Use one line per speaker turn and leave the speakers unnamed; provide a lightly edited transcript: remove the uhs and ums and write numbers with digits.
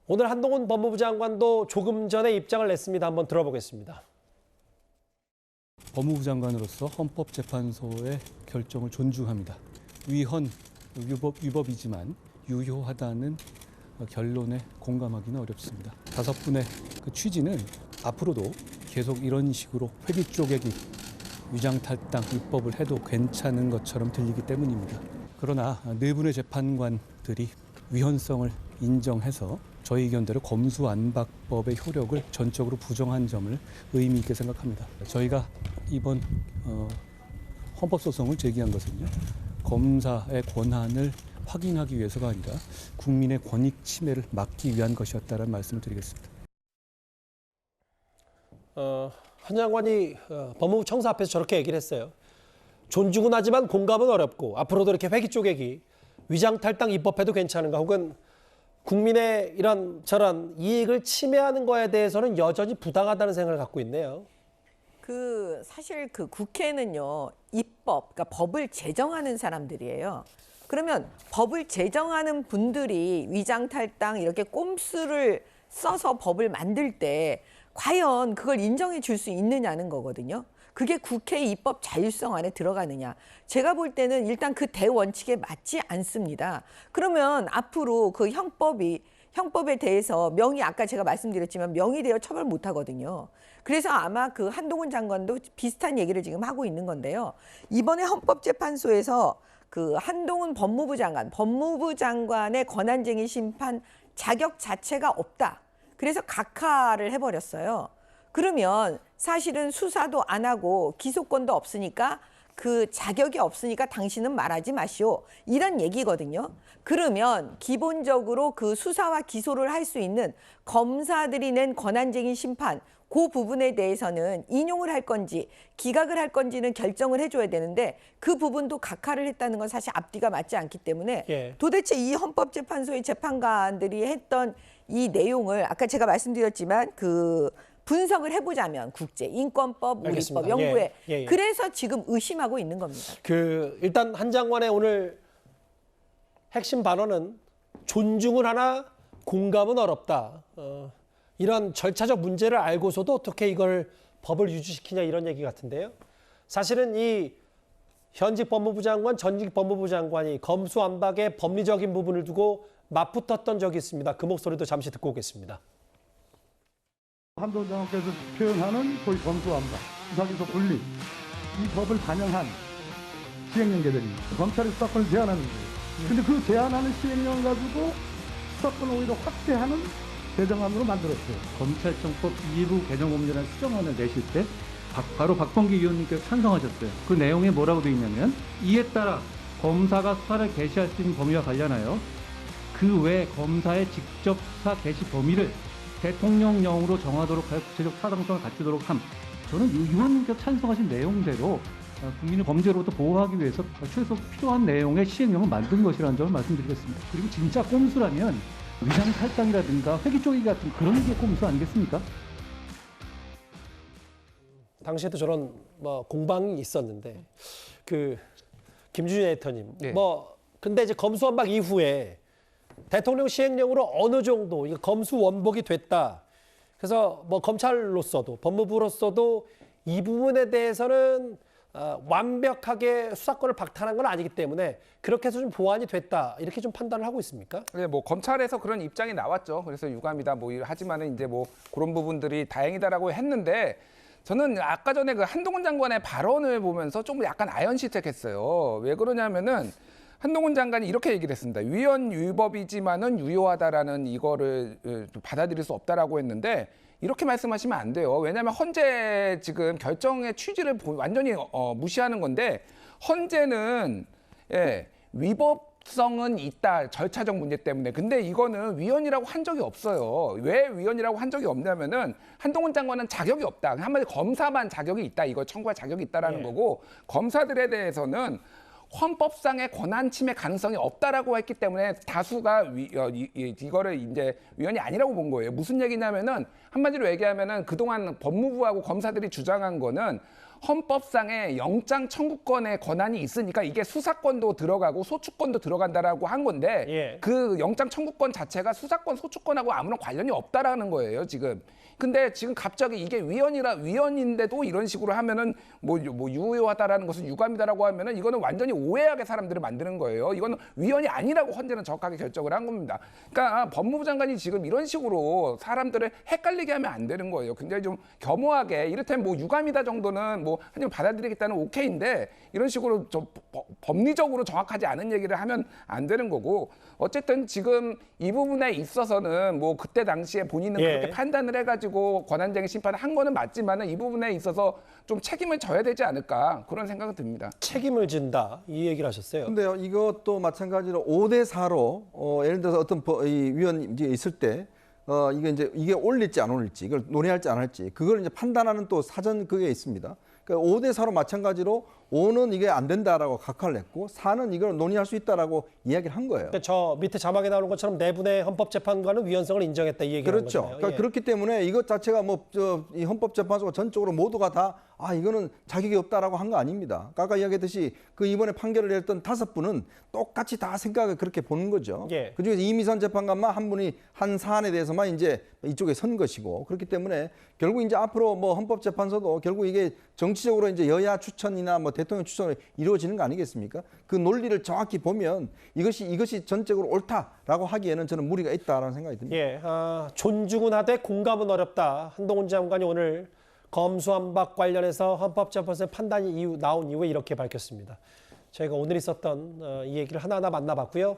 오늘 한동훈 법무부 장관도 조금 전에 입장을 냈습니다. 한번 들어보겠습니다.
법무부 장관으로서 헌법재판소의 결정을 존중합니다. 위법이지만 유효하다는 결론에 공감하기는 어렵습니다. 5분의 그 취지는 앞으로도 계속 이런 식으로 회기 쪼개기, 위장탈당 입법을 해도 괜찮은 것처럼 들리기 때문입니다. 그러나 4분의 재판관들이 위헌성을 인정해서 저희 의견대로 검수안박법의 효력을 전적으로 부정한 점을 의미 있게 생각합니다. 저희가 이번 헌법소송을 제기한 것은요, 검사의 권한을 확인하기 위해서가 아니라 국민의 권익 침해를 막기 위한 것이었다는 말씀을 드리겠습니다.
한 장관이 법무부 청사 앞에서 저렇게 얘기를 했어요. 존중은 하지만 공감은 어렵고 앞으로도 이렇게 회기 쪼개기, 위장탈당 입법해도 괜찮은가, 혹은 국민의 이런 저런 이익을 침해하는 거에 대해서는 여전히 부당하다는 생각을 갖고 있네요.
사실 국회는요, 입법, 그러니까 법을 제정하는 사람들이에요. 그러면 법을 제정하는 분들이 위장탈당 이렇게 꼼수를 써서 법을 만들 때 과연 그걸 인정해 줄 수 있느냐는 거거든요. 그게 국회의 입법 자율성 안에 들어가느냐. 제가 볼 때는 일단 그 대원칙에 맞지 않습니다. 그러면 앞으로 그 형법에 대해서 아까 제가 말씀드렸지만 명의되어 처벌 못 하거든요. 그래서 아마 그 한동훈 장관도 비슷한 얘기를 지금 하고 있는 건데요. 이번에 헌법재판소에서 그 한동훈 법무부 장관의 권한쟁의 심판 자격 자체가 없다. 그래서 각하를 해버렸어요. 그러면 사실은 수사도 안 하고 기소권도 없으니까 그 자격이 없으니까 당신은 말하지 마시오. 이런 얘기거든요. 그러면 기본적으로 그 수사와 기소를 할 수 있는 검사들이 낸 권한쟁의 심판, 그 부분에 대해서는 인용을 할 건지 기각을 할 건지는 결정을 해줘야 되는데 그 부분도 각하를 했다는 건 사실 앞뒤가 맞지 않기 때문에 도대체 이 헌법재판소의 재판관들이 했던 이 내용을 아까 제가 말씀드렸지만 분석을 해보자면 국제 인권법, 우리법, 영구에 그래서 지금 의심하고 있는 겁니다.
일단 한 장관의 오늘 핵심 발언은 존중을 하나 공감은 어렵다. 이런 절차적 문제를 알고서도 어떻게 이걸 법을 유지시키냐 이런 얘기 같은데요. 사실은 이 현직 법무부 장관, 전직 법무부 장관이 검수안박의 법리적인 부분을 두고 맞붙었던 적이 있습니다. 그 목소리도 잠시 듣고 오겠습니다.
한동훈 장관께서 표현하는 소위 검수안박, 수사기소 분리, 이 법을 반영한 시행령제들입니다. 검찰이 수사권을 제한하는 거예요. 근데 그 제한하는 시행령을 가지고 수사권을 오히려 확대하는 개정안으로 만들었어요.
검찰청법 일부 개정법률안 수정안을 내실 때 바로 박범기 의원님께서 찬성하셨어요. 그 내용에 뭐라고 되어 있냐면 이에 따라 검사가 수사를 개시할 수 있는 범위와 관련하여 그 외 검사의 직접 수사 개시 범위를 대통령령으로 정하도록 하여 구체적 타당성을 갖추도록 함. 저는 의원님께서 찬성하신 내용대로 국민을 범죄로부터 보호하기 위해서 최소 필요한 내용의 시행령을 만든 것이라는 점을 말씀드리겠습니다. 그리고 진짜 꼼수라면 위장탈당이라든가 회기 쪼개기 같은 그런 게 꼼수 아니겠습니까?
당시에도 저런 공방이 있었는데 김준일 에디터님 근데 이제 검수완박 이후에 대통령 시행령으로 어느 정도 검수 원복이 됐다. 그래서 검찰로서도 법무부로서도 이 부분에 대해서는 완벽하게 수사권을 박탈한 건 아니기 때문에 그렇게 해서 좀 보완이 됐다 이렇게 좀 판단을 하고 있습니까?
네, 검찰에서 그런 입장이 나왔죠. 그래서 유감이다 하지만은 이제 그런 부분들이 다행이다라고 했는데 저는 아까 전에 그 한동훈 장관의 발언을 보면서 좀 약간 아연실색했어요. 왜 그러냐면은 한동훈 장관이 이렇게 얘기를 했습니다. 위헌 위법이지만은 유효하다라는 이거를 받아들일 수 없다라고 했는데 이렇게 말씀하시면 안 돼요. 왜냐하면 헌재 지금 결정의 취지를 완전히 무시하는 건데 헌재는 위법성은 있다. 절차적 문제 때문에. 근데 이거는 위헌이라고 한 적이 없어요. 왜 위헌이라고 한 적이 없냐면은 한동훈 장관은 자격이 없다. 한마디로 검사만 자격이 있다. 이걸 청구할 자격이 있다라는 거고 검사들에 대해서는 헌법상의 권한 침해 가능성이 없다라고 했기 때문에 다수가 이거를 이제 위헌이 아니라고 본 거예요. 무슨 얘기냐면은 한마디로 얘기하면은 그동안 법무부하고 검사들이 주장한 거는 헌법상의 영장 청구권의 권한이 있으니까 이게 수사권도 들어가고 소추권도 들어간다라고 한 건데
예.
그 영장 청구권 자체가 수사권, 소추권하고 아무런 관련이 없다라는 거예요, 지금. 근데 지금 갑자기 이게 위헌인데도 이런 식으로 하면은 뭐 유효하다라는 것은 유감이다라고 하면은 이거는 완전히 오해하게 사람들을 만드는 거예요. 이거는 위헌이 아니라고 헌재는 정확하게 결정을 한 겁니다. 그러니까 법무부 장관이 지금 이런 식으로 사람들을 헷갈리게 하면 안 되는 거예요. 굉장히 좀 겸허하게 이를테면 뭐 유감이다 정도는 뭐 하지만 받아들이겠다는 오케이인데 이런 식으로 좀 법리적으로 정확하지 않은 얘기를 하면 안 되는 거고 어쨌든 지금 이 부분에 있어서는 뭐 그때 당시에 본인은
예.
그렇게 판단을 해가지고 권한쟁의 심판을 한 거는 맞지만은 이 부분에 있어서 좀 책임을 져야 되지 않을까 그런 생각은 듭니다.
책임을 진다 이 얘기를 하셨어요.
근데요, 이것도 마찬가지로 5대 4로 예를 들어서 어떤 이 위원이 있을 때 이게 올릴지 안 올릴지 이걸 논의할지 안 할지 그걸 이제 판단하는 또 사전 그게 있습니다. 그러니까 5대 4로 마찬가지로 5는 이게 안 된다라고 각하를 냈고 4는 이걸 논의할 수 있다라고 이야기를 한 거예요.
그러니까 저 밑에 자막에 나오는 것처럼 내분의 헌법재판관은 위헌성을 인정했다 이 얘기를
그렇죠.
하는 거잖아요.
그러니까 그렇기 때문에 이것 자체가 이 헌법재판소가 전적으로 모두가 다 이거는 자격이 없다라고 한 거 아닙니다. 아까 이야기했듯이 그 이번에 판결을 냈던 5분은 똑같이 다 생각을 그렇게 보는 거죠.
예.
그중에서 이미선 재판관만 한 분이 한 사안에 대해서만 이제 이쪽에 선 것이고 그렇기 때문에 결국 이제 앞으로 뭐 헌법재판소도 결국 이게 정치적으로 이제 여야 추천이나 뭐 대통령 추천으로 이루어지는 거 아니겠습니까? 그 논리를 정확히 보면 이것이 전적으로 옳다라고 하기에는 저는 무리가 있다라는 생각이 듭니다.
예, 존중은 하되 공감은 어렵다. 한동훈 장관이 오늘 검수완박 관련해서 헌법재판소의 판단이 나온 이후에 이렇게 밝혔습니다. 저희가 오늘 있었던 이 얘기를 하나하나 만나봤고요.